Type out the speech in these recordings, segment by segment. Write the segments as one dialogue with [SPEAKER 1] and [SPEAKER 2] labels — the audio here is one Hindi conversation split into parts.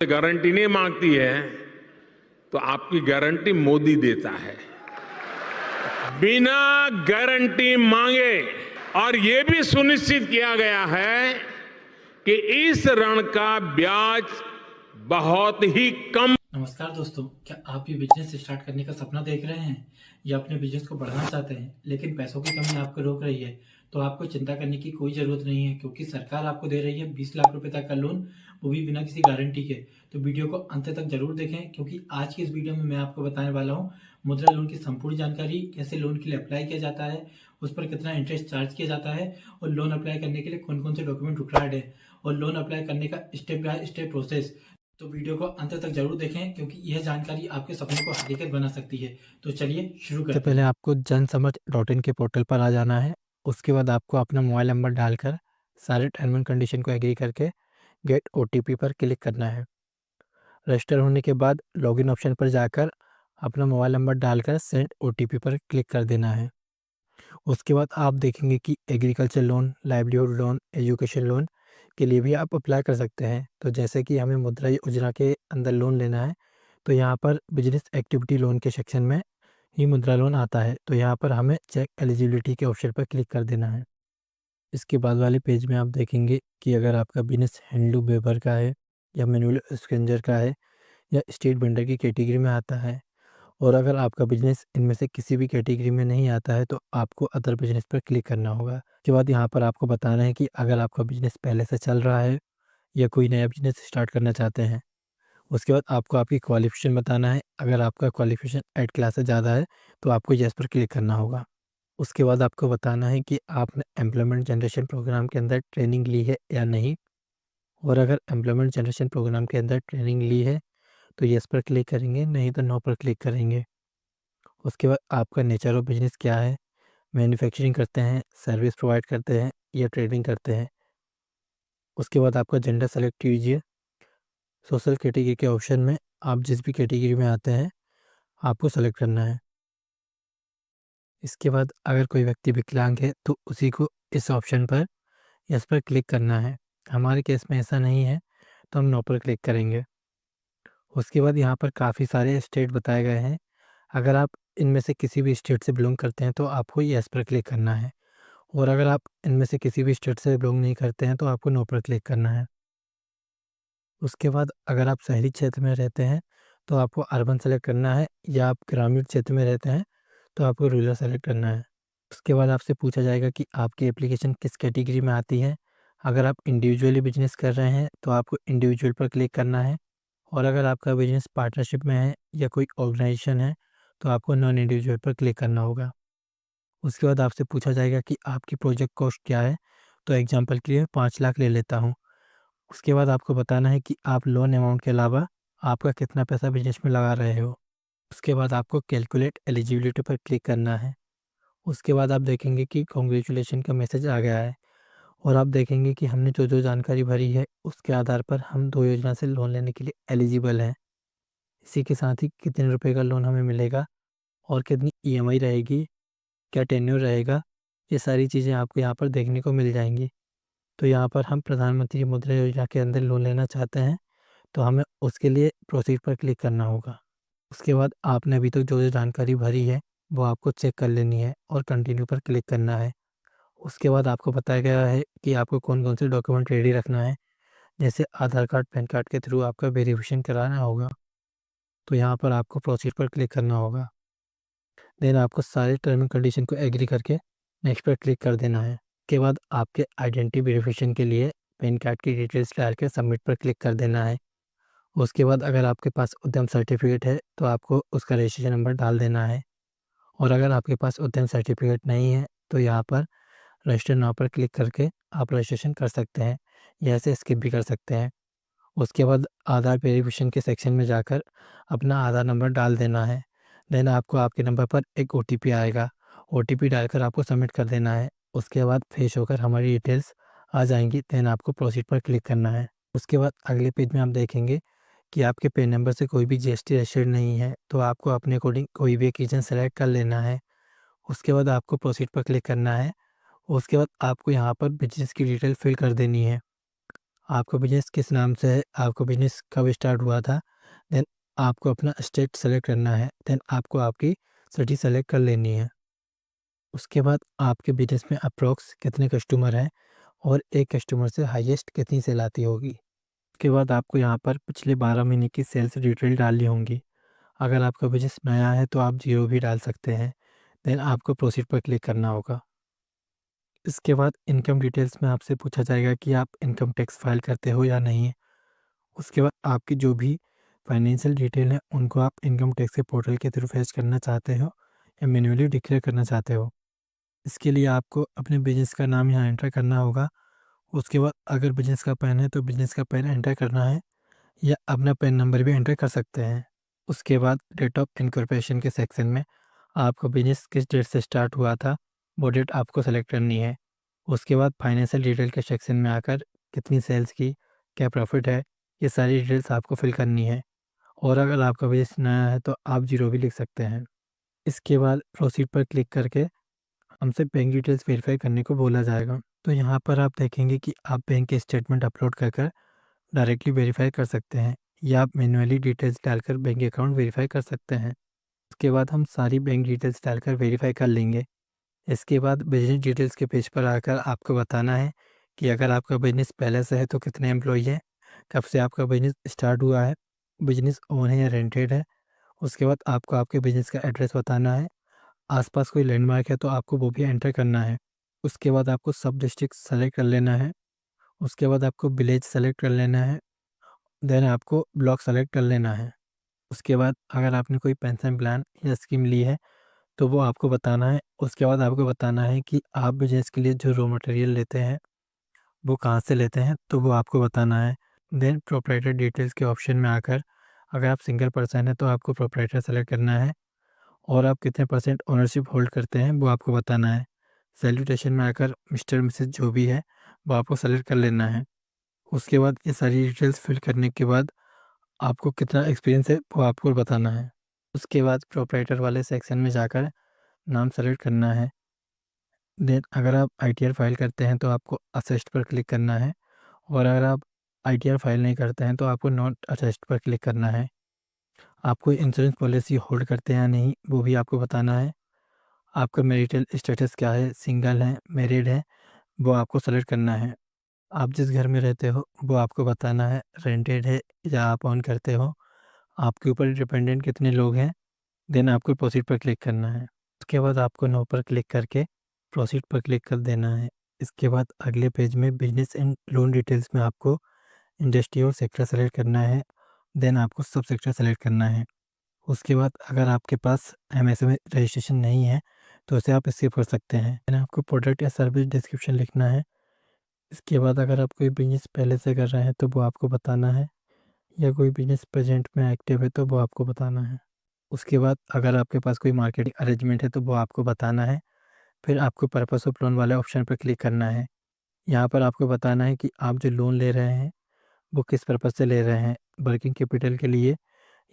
[SPEAKER 1] गारंटी नहीं मांगती है तो आपकी गारंटी मोदी देता है बिना गारंटी मांगे। और ये भी सुनिश्चित किया गया है कि इस ऋण का ब्याज बहुत ही कम।
[SPEAKER 2] नमस्कार दोस्तों, क्या आप भी बिजनेस स्टार्ट करने का सपना देख रहे हैं या अपने बिजनेस को बढ़ाना चाहते हैं लेकिन पैसों की कमी आपको रोक रही है? तो आपको चिंता करने की कोई ज़रूरत नहीं है, क्योंकि सरकार आपको दे रही है 20 लाख रुपए तक का लोन, वो भी बिना किसी गारंटी के। तो वीडियो को अंत तक जरूर देखें, क्योंकि आज की इस वीडियो में मैं आपको बताने वाला हूँ मुद्रा लोन की संपूर्ण जानकारी, कैसे लोन के लिए अप्लाई किया जाता है, उस पर कितना इंटरेस्ट चार्ज किया जाता है और लोन अप्लाई करने के लिए कौन कौन से डॉक्यूमेंट रिक्वायर्ड है और लोन अप्लाई करने का स्टेप बाय स्टेप प्रोसेस। तो वीडियो को अंत तक जरूर देखें, क्योंकि यह जानकारी आपके सपनों को हकीकत बना सकती है। तो चलिए शुरू करते हैं।
[SPEAKER 3] पहले आपको जनसमझ.in के पोर्टल पर आ जाना है। उसके बाद आपको अपना मोबाइल नंबर डालकर सारे टर्म एंड कंडीशन को एग्री करके गेट ओटीपी पर क्लिक करना है। रजिस्टर होने के बाद लॉगिन ऑप्शन पर जाकर अपना मोबाइल नंबर डालकर सेंड ओटीपी पर क्लिक कर देना है। उसके बाद आप देखेंगे कि agriculture loan, livelihood loan, education loan के लिए भी आप अप्लाई कर सकते हैं। तो जैसे कि हमें मुद्रा योजना के अंदर लोन लेना है, तो यहाँ पर बिजनेस एक्टिविटी लोन के सेक्शन में ही मुद्रा लोन आता है। तो यहाँ पर हमें चेक एलिजिबिलिटी के ऑप्शन पर क्लिक कर देना है। इसके बाद वाले पेज में आप देखेंगे कि अगर आपका बिजनेस हैंडलूम वेबर का है या मैनुअल स्क्वेंजर का है या स्ट्रीट वेंडर की कैटेगरी में आता है, और अगर आपका बिजनेस इनमें से किसी भी कैटेगरी में नहीं आता है, तो आपको अदर बिजनेस पर क्लिक करना होगा। उसके बाद यहाँ पर आपको बताना है कि अगर आपका बिजनेस पहले से चल रहा है या कोई नया बिजनेस स्टार्ट करना चाहते हैं। उसके बाद आपको आपकी क्वालिफिकेशन बताना है। अगर आपका क्वालिफिकेशन 8 क्लास से ज़्यादा है तो आपको येस पर क्लिक करना होगा। उसके बाद आपको बताना है कि आपने एम्प्लॉयमेंट जनरेशन प्रोग्राम के अंदर ट्रेनिंग ली है या नहीं, और अगर एम्प्लॉयमेंट जनरेशन प्रोग्राम के अंदर ट्रेनिंग ली है तो येस पर क्लिक करेंगे, नहीं तो नो पर क्लिक करेंगे। उसके बाद आपका नेचर ऑफ बिजनेस क्या है, मैन्युफैक्चरिंग करते हैं, सर्विस प्रोवाइड करते हैं या ट्रेडिंग करते हैं। उसके बाद आपका जेंडर सेलेक्ट कीजिए। सोशल कैटेगरी के ऑप्शन में आप जिस भी कैटेगरी में आते हैं आपको सेलेक्ट करना है। इसके बाद अगर कोई व्यक्ति विकलांग है तो उसी को इस ऑप्शन पर यस पर क्लिक करना है। हमारे केस में ऐसा नहीं है तो हम नो पर क्लिक करेंगे। उसके बाद यहाँ पर काफ़ी सारे स्टेट बताए गए हैं। अगर आप इनमें से किसी भी स्टेट से बिलोंग करते हैं तो आपको यस पर क्लिक करना है, और अगर आप इनमें से किसी भी स्टेट से बिलोंग नहीं करते हैं तो आपको नो पर क्लिक करना है। उसके बाद अगर आप शहरी क्षेत्र में रहते हैं तो आपको अर्बन सेलेक्ट करना है, या आप ग्रामीण क्षेत्र में रहते हैं तो आपको रूरल सेलेक्ट करना है। उसके बाद आपसे पूछा जाएगा कि आपकी एप्लीकेशन किस कैटेगरी में आती है। अगर आप इंडिविजुअली बिजनेस कर रहे हैं तो आपको इंडिविजुअल पर क्लिक करना है, और अगर आपका बिजनेस पार्टनरशिप में है या कोई ऑर्गेनाइजेशन है तो आपको नॉन इंडिविजुअल पर क्लिक करना होगा। उसके बाद आपसे पूछा जाएगा कि आपकी प्रोजेक्ट कॉस्ट क्या है। तो एग्जांपल के लिए 5 लाख ले लेता हूँ। उसके बाद आपको बताना है कि आप लोन अमाउंट के अलावा आपका कितना पैसा बिजनेस में लगा रहे हो। उसके बाद आपको कैलकुलेट एलिजिबिलिटी पर क्लिक करना है। उसके बाद आप देखेंगे कि कॉन्ग्रेचुलेशन का मैसेज आ गया है, और आप देखेंगे कि हमने जो जो जानकारी भरी है उसके आधार पर हम 2 योजना से लोन लेने के लिए एलिजिबल हैं। इसी के साथ ही कितने रुपए का लोन हमें मिलेगा और कितनी ईएमआई रहेगी, क्या टेन्योर रहेगा, ये सारी चीज़ें आपको यहाँ पर देखने को मिल जाएंगी। तो यहाँ पर हम प्रधानमंत्री मुद्रा योजना के अंदर लोन लेना चाहते हैं तो हमें उसके लिए प्रोसीड पर क्लिक करना होगा। उसके बाद आपने अभी तक जो जो जानकारी भरी है वो आपको चेक कर लेनी है और कंटिन्यू पर क्लिक करना है। उसके बाद आपको बताया गया है कि आपको कौन कौन से डॉक्यूमेंट रेडी रखना है। जैसे आधार कार्ड, पैन कार्ड के थ्रू आपका वेरिफिकेशन कराना होगा, तो यहाँ पर आपको प्रोसीड पर क्लिक करना होगा। देन आपको सारे टर्म एंड कंडीशन को एग्री करके नेक्स्ट पर क्लिक कर देना है। उसके बाद आपके आइडेंटिटी वेरिफिकेशन के लिए पैन कार्ड की डिटेल्स डाल के सबमिट पर क्लिक कर देना है। उसके बाद अगर आपके पास उद्यम सर्टिफिकेट है तो आपको उसका रजिस्ट्रेशन नंबर डाल देना है, और अगर आपके पास उद्यम सर्टिफिकेट नहीं है तो यहाँ पर रजिस्टर नाउ पर क्लिक करके आप रजिस्ट्रेशन कर सकते हैं, या ऐसे स्किप भी कर सकते हैं। उसके बाद आधार वेरिफिकेशन के सेक्शन में जाकर अपना आधार नंबर डाल देना है। देन आपको आपके नंबर पर एक ओटीपी आएगा, ओटीपी डालकर आपको सबमिट कर देना है। उसके बाद फेस होकर हमारी डिटेल्स आ जाएंगी। देन आपको प्रोसीड पर क्लिक करना है। उसके बाद अगले पेज में आप देखेंगे कि आपके पेन नंबर से कोई भी जीएसटी रजिस्टर्ड नहीं है, तो आपको अपने अकॉर्डिंग कोई भी एक रीजन सेलेक्ट कर लेना है। उसके बाद आपको प्रोसीड पर क्लिक करना है। उसके बाद आपको यहाँ पर बिजनेस की डिटेल फिल कर देनी है। आपका बिज़नेस किस नाम से है, आपका बिज़नेस कब स्टार्ट हुआ था, देन आपको अपना स्टेट सेलेक्ट करना है, देन आपको आपकी सिटी सेलेक्ट कर लेनी है। उसके बाद आपके बिज़नेस में अप्रॉक्स कितने कस्टमर हैं और एक कस्टमर से हाईएस्ट कितनी सेल आती होगी। उसके बाद आपको यहाँ पर पिछले 12 महीने की सेल्स डिटेल डालनी होंगी। अगर आपका बिज़नेस नया है तो आप 0 भी डाल सकते हैं। देन आपको प्रोसीड पर क्लिक करना होगा। इसके बाद इनकम डिटेल्स में आपसे पूछा जाएगा कि आप इनकम टैक्स फाइल करते हो या नहीं। उसके बाद आपकी जो भी फाइनेंशियल डिटेल है उनको आप इनकम टैक्स के पोर्टल के थ्रू फेच करना चाहते हो या मैन्युअली डिक्लेयर करना चाहते हो। इसके लिए आपको अपने बिज़नेस का नाम यहाँ एंटर करना होगा। उसके बाद अगर बिज़नेस का पैन है तो बिज़नेस का पैन एंटर करना है या अपना पैन नंबर भी एंटर कर सकते हैं। उसके बाद डेट ऑफ इनकॉर्पोरेशन के सेक्शन में आपका बिज़नेस किस डेट से स्टार्ट हुआ था, वो डेट आपको सेलेक्ट करनी है। उसके बाद फाइनेंशियल डिटेल के सेक्शन में आकर कितनी सेल्स की, क्या प्रॉफिट है, ये सारी डिटेल्स आपको फिल करनी है। और अगर आपका बिज़नेस नया है तो आप 0 भी लिख सकते हैं। इसके बाद प्रोसीड पर क्लिक करके हमसे बैंक डिटेल्स वेरीफाई करने को बोला जाएगा। तो यहाँ पर आप देखेंगे कि आप बैंक के स्टेटमेंट अपलोड कर कर डायरेक्टली वेरीफाई कर सकते हैं या आप मैन्युअली डिटेल्स डालकर बैंक अकाउंट वेरीफाई कर सकते हैं। उसके बाद हम सारी बैंक डिटेल्स डालकर वेरीफाई कर लेंगे। इसके बाद बिजनेस डिटेल्स के पेज पर आकर आपको बताना है कि अगर आपका बिजनेस पहले से है तो कितने एम्प्लॉई हैं, कब से आपका बिजनेस स्टार्ट हुआ है, बिजनेस ओन है या रेंटेड है। उसके बाद आपको आपके बिजनेस का एड्रेस बताना है। आसपास कोई लैंडमार्क है तो आपको वो भी एंटर करना है। उसके बाद आपको सब डिस्ट्रिक्ट सेलेक्ट कर लेना है। उसके बाद आपको विलेज सेलेक्ट कर लेना है। देन आपको ब्लॉक सेलेक्ट कर लेना है। उसके बाद अगर आपने कोई पेंशन प्लान या स्कीम ली है तो वो आपको बताना है। उसके बाद आपको बताना है कि आप बिजनेस के लिए जो रॉ मटेरियल लेते हैं वो कहाँ से लेते हैं, तो वो आपको बताना है। देन प्रोप्राइटर डिटेल्स के ऑप्शन में आकर अगर आप सिंगल पर्सन है तो आपको प्रोप्राइटर सेलेक्ट करना है और आप कितने परसेंट ओनरशिप होल्ड करते हैं वो आपको बताना है। सैल्यूटेशन में आकर मिस्टर मिसेस जो भी है वो आपको सेलेक्ट कर लेना है। उसके बाद ये सारी डिटेल्स फिल करने के बाद आपको कितना एक्सपीरियंस है वो आपको बताना है। उसके बाद प्रोप्राइटर वाले सेक्शन में जाकर नाम सेलेक्ट करना है। देन अगर आप आईटीआर फाइल करते हैं तो आपको असिस्ट पर क्लिक करना है और अगर आप आईटीआर फाइल नहीं करते हैं तो आपको नॉट असिस्ट पर क्लिक करना है। आप कोई इंश्योरेंस पॉलिसी होल्ड करते हैं या नहीं वो भी आपको बताना है। आपका मैरिटल स्टेटस क्या है, सिंगल है, मैरिड है, वो आपको सेलेक्ट करना है। आप जिस घर में रहते हो वो आपको बताना है, रेंटेड है या आप ओन करते हो। आपके ऊपर डिपेंडेंट कितने लोग हैं, देन आपको प्रोसीड पर क्लिक करना है। उसके बाद आपको नो पर क्लिक करके प्रोसीड पर क्लिक कर देना है। इसके बाद अगले पेज में बिजनेस एंड लोन डिटेल्स में आपको इंडस्ट्री और सेक्टर सेलेक्ट करना है। देन आपको सब सेक्टर सेलेक्ट करना है। उसके बाद अगर आपके पास एमएसएमई रजिस्ट्रेशन नहीं है तो उसे आप स्किप कर सकते हैं। देन आपको प्रोडक्ट या सर्विस डिस्क्रिप्शन लिखना है। इसके बाद अगर आप कोई बिजनेस पहले से कर रहे हैं तो वो आपको बताना है या कोई बिजनेस प्रेजेंट में एक्टिव है तो वो आपको बताना है। उसके बाद अगर आपके पास कोई मार्केटिंग अरेंजमेंट है तो वो आपको बताना है। फिर आपको पर्पस ऑफ लोन वाले ऑप्शन पर क्लिक करना है। यहाँ पर आपको बताना है कि आप जो लोन ले रहे हैं वो किस पर्पज़ से ले रहे हैं, वर्किंग कैपिटल के लिए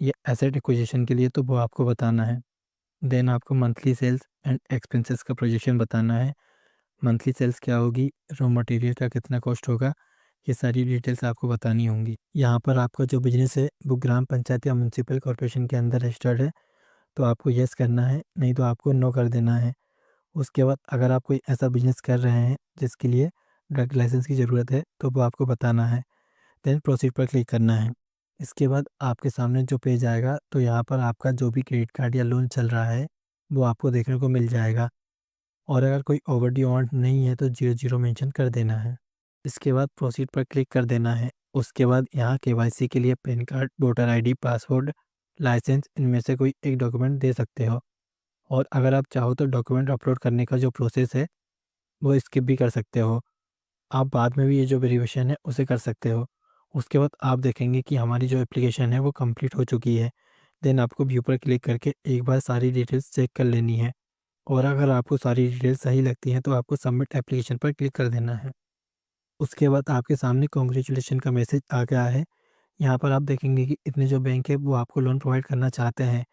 [SPEAKER 3] या एसेट एक्विजिशन के लिए, तो वो आपको बताना है। देन आपको मंथली सेल्स एंड एक्सपेंसेस का प्रोजेक्शन बताना है। मंथली सेल्स क्या होगी, रॉ मटेरियल का कितना कॉस्ट होगा, ये सारी डिटेल्स आपको बतानी होंगी। यहाँ पर आपका जो बिजनेस है वो ग्राम पंचायत या म्यूनसिपल कॉर्पोरेशन के अंदर रजिस्टर्ड है तो आपको येस करना है, नहीं तो आपको नो कर देना है। उसके बाद अगर आप कोई ऐसा बिजनेस कर रहे हैं जिसके लिए ड्रग लाइसेंस की ज़रूरत है तो वो आपको बताना है। देन प्रोसीड पर क्लिक करना है। इसके बाद आपके सामने जो पेज आएगा तो यहाँ पर आपका जो भी क्रेडिट कार्ड या लोन चल रहा है वो आपको देखने को मिल जाएगा और अगर कोई ओवरड्यू अमाउंट नहीं है तो 00 मेंशन कर देना है। इसके बाद प्रोसीड पर क्लिक कर देना है। उसके बाद यहाँ केवाईसी के लिए PAN card, voter ID, passport, licence इनमें से कोई एक डॉक्यूमेंट दे सकते हो और अगर आप चाहो तो डॉक्यूमेंट अपलोड करने का जो प्रोसेस है वो स्किप भी कर सकते हो। आप बाद में भी ये जो वेरिफिकेशन है उसे कर सकते हो। उसके बाद आप देखेंगे कि हमारी जो एप्लीकेशन है वो कंप्लीट हो चुकी है। देन आपको व्यू पर क्लिक करके एक बार सारी डिटेल्स चेक कर लेनी है और अगर आपको सारी डिटेल्स सही लगती हैं तो आपको सबमिट एप्लीकेशन पर क्लिक कर देना है। उसके बाद आपके सामने कांग्रेचुलेशन का मैसेज आ गया है। यहाँ पर आप देखेंगे कि इतने जो बैंक है वो आपको लोन प्रोवाइड करना चाहते हैं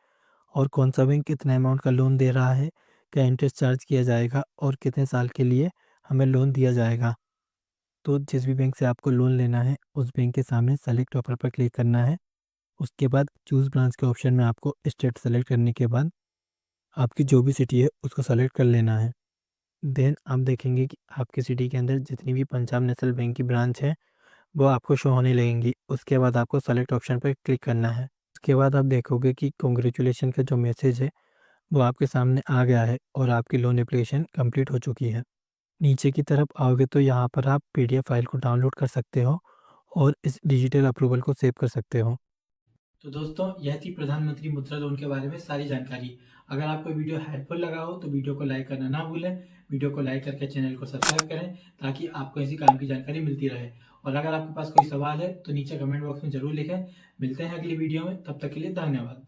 [SPEAKER 3] और कौन सा बैंक कितने अमाउंट का लोन दे रहा है, क्या इंटरेस्ट चार्ज किया जाएगा और कितने साल के लिए हमें लोन दिया जाएगा। तो जिस भी बैंक से आपको लोन लेना है उस बैंक के सामने सेलेक्ट ऑफर पर क्लिक करना है। उसके बाद चूज़ ब्रांच के ऑप्शन में आपको स्टेट सेलेक्ट करने के बाद आपकी जो भी सिटी है उसको सेलेक्ट कर लेना है। देन आप देखेंगे कि आपकी सिटी के अंदर जितनी भी पंजाब नेशनल बैंक की ब्रांच है वो आपको शो होने लगेंगी। उसके बाद आपको सेलेक्ट ऑप्शन पर क्लिक करना है। उसके बाद आप देखोगे कि कांग्रेचुलेशन का जो मैसेज है वो आपके सामने आ गया है और आपकी लोन एप्लीकेशन कंप्लीट हो चुकी है। नीचे की तरफ आओगे तो यहाँ पर आप पीडीएफ फाइल को डाउनलोड कर सकते हो और इस डिजिटल अप्रूवल को सेव कर सकते हो।
[SPEAKER 2] तो दोस्तों यह थी प्रधानमंत्री मुद्रा लोन के बारे में सारी जानकारी। अगर आपको वीडियो हेल्पफुल लगा हो तो वीडियो को लाइक करना ना भूलें। वीडियो को लाइक करके चैनल को सब्सक्राइब करें ताकि आपको ऐसी काम की जानकारी मिलती रहे। और अगर आपके पास कोई सवाल है तो नीचे कमेंट बॉक्स में जरूर लिखें। मिलते हैं अगली वीडियो में, तब तक के लिए धन्यवाद।